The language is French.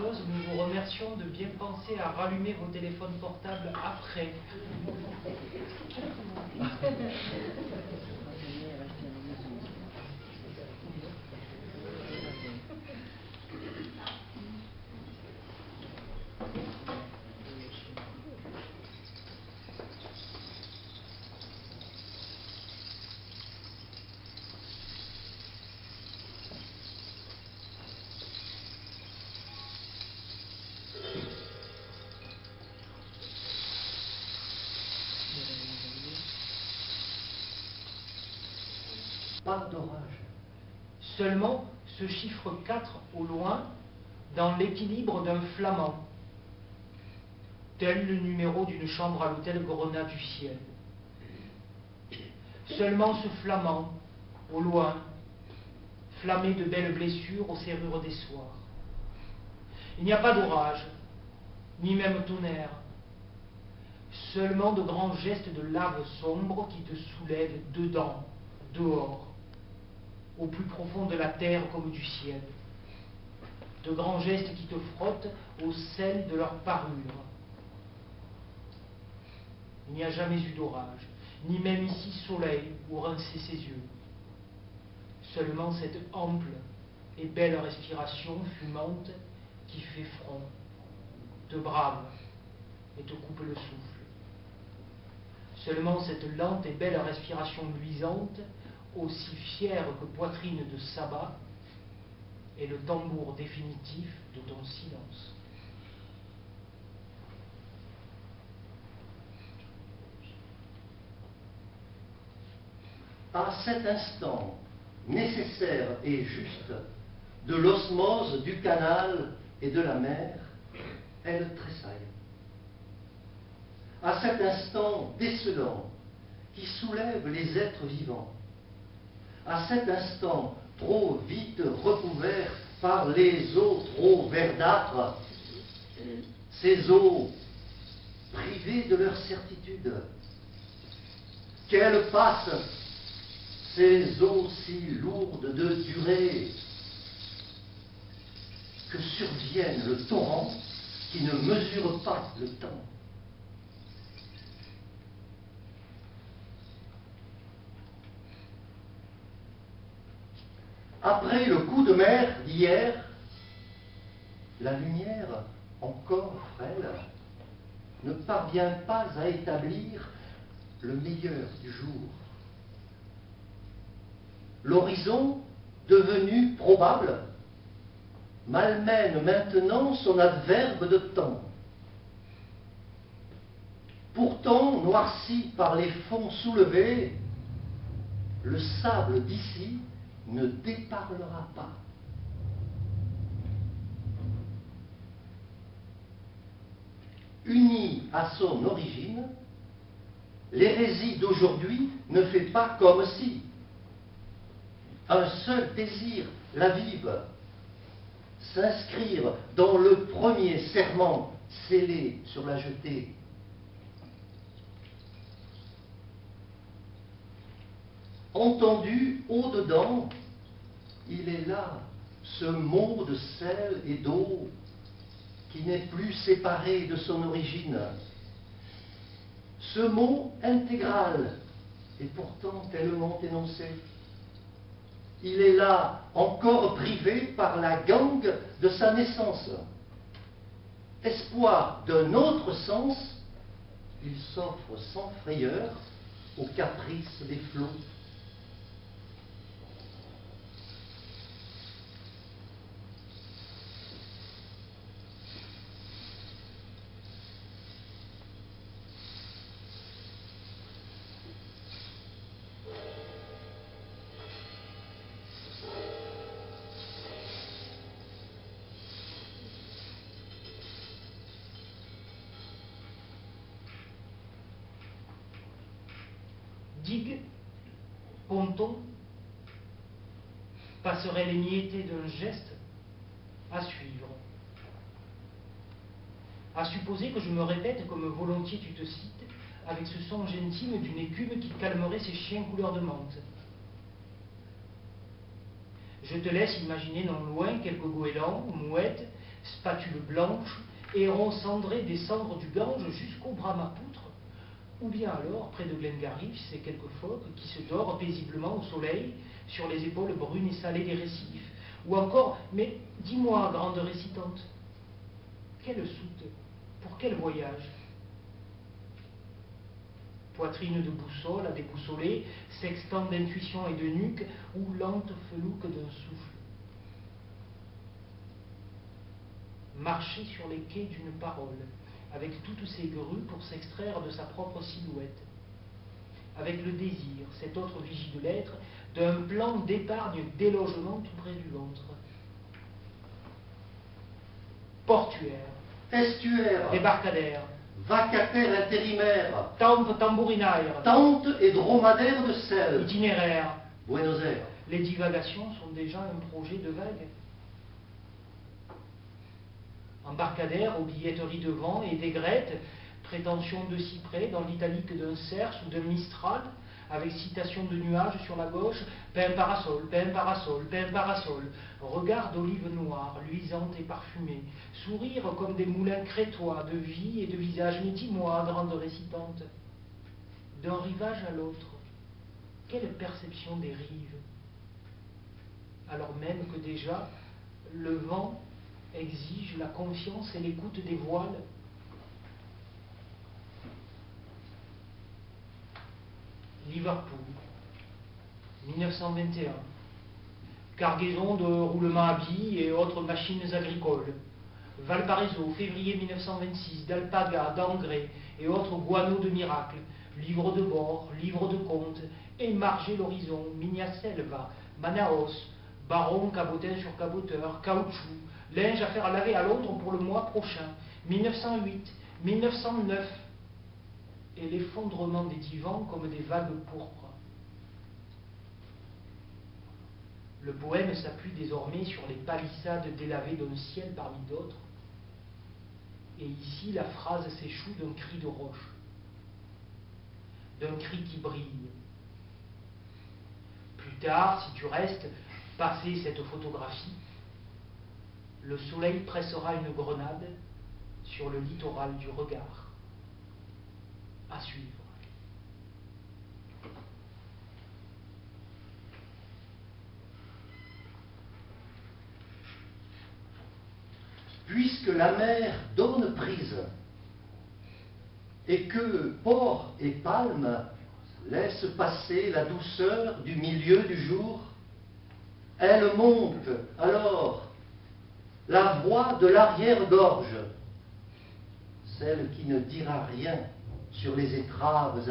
chose, nous vous remercions de bien penser à rallumer vos téléphones portables après. Pas d'orage. Seulement ce chiffre 4 au loin, dans l'équilibre d'un flamand, tel le numéro d'une chambre à l'hôtel Grenat du ciel. Seulement ce flamand, au loin, flammé de belles blessures aux serrures des soirs. Il n'y a pas d'orage, ni même tonnerre, seulement de grands gestes de lave sombre qui te soulèvent dedans, dehors, au plus profond de la terre comme du ciel. De grands gestes qui te frottent au sel de leur parure. Il n'y a jamais eu d'orage, ni même ici soleil où rincer ses yeux. Seulement cette ample et belle respiration fumante qui fait front, te brave et te coupe le souffle. Seulement cette lente et belle respiration luisante, aussi fière que poitrine de sabbat, est le tambour définitif de ton silence. À cet instant nécessaire et juste de l'osmose du canal et de la mer, elle tressaille. À cet instant décelant qui soulève les êtres vivants, à cet instant trop vite recouvert par les eaux trop verdâtres, ces eaux privées de leur certitude, qu'elles passent, ces eaux si lourdes de durée, que survienne le torrent qui ne mesure pas le temps. Après le coup de mer d'hier, la lumière, encore frêle, ne parvient pas à établir le meilleur du jour. L'horizon, devenu probable, malmène maintenant son adverbe de temps. Pourtant, noirci par les fonds soulevés, le sable d'ici ne déparlera pas. Unie à son origine, l'hérésie d'aujourd'hui ne fait pas comme si. Un seul désir l'avive, s'inscrire dans le premier serment scellé sur la jetée. Entendu au-dedans, il est là, ce mot de sel et d'eau qui n'est plus séparé de son origine. Ce mot intégral et pourtant tellement énoncé. Il est là, encore privé par la gangue de sa naissance. Espoir d'un autre sens, il s'offre sans frayeur aux caprices des flots. Digue, ponton, passerelle émiettée d'un geste, à suivre. À supposer que je me répète comme volontiers tu te cites, avec ce songe intime d'une écume qui calmerait ces chiens couleur de menthe. Je te laisse imaginer non loin quelques goélands, mouettes, spatule blanche, héron cendré des cendres du Gange jusqu'au Brahmapoutre, ou bien alors, près de Glengarry, c'est quelques phoques qui se dorent paisiblement au soleil sur les épaules brunes et salées des récifs. Ou encore, mais dis-moi, grande récitante, quelle soute, pour quel voyage? Poitrine de boussole à déboussoler, sextant d'intuition et de nuque, ou lente felouque d'un souffle. Marcher sur les quais d'une parole, avec toutes ses grues pour s'extraire de sa propre silhouette. Avec le désir, cette autre vigie de l'être, d'un plan d'épargne délogement tout près du ventre. Portuaire, Estuaire, débarcadère, vacataire intérimaire, tempe tambourinaire, tente et dromadaire de sel, itinéraire. Buenos Aires. Les divagations sont déjà un projet de vague. Embarcadère aux billetteries de vent et d'aigrettes, prétention de cyprès dans l'italique d'un cerf ou d'un mistral, avec citation de nuages sur la gauche, pain parasol, pain parasol, pain parasol, regard d'olive noire, luisante et parfumée, sourire comme des moulins crétois de vie et de visage, mais dis-moi, grande récitante, d'un rivage à l'autre, quelle perception des rives, alors même que déjà le vent exige la confiance et l'écoute des voiles. Liverpool, 1921. Cargaison de roulements à billes et autres machines agricoles. Valparaiso, février 1926, d'alpagas, d'engrais et autres guano de miracles. Livres de bord, livres de compte, émarger l'horizon, Minia Selva, Manaus, baron cabotin sur caboteur, caoutchouc, linge à faire laver à Londres pour le mois prochain, 1908, 1909, et l'effondrement des divans comme des vagues pourpres. Le poème s'appuie désormais sur les palissades délavées d'un ciel parmi d'autres, et ici la phrase s'échoue d'un cri de roche, d'un cri qui brille. Plus tard, si tu restes, passer cette photographie, le soleil pressera une grenade sur le littoral du regard. À suivre. Puisque la mer donne prise et que port et palme laissent passer la douceur du milieu du jour, elle monte alors la voix de l'arrière-gorge, celle qui ne dira rien sur les étraves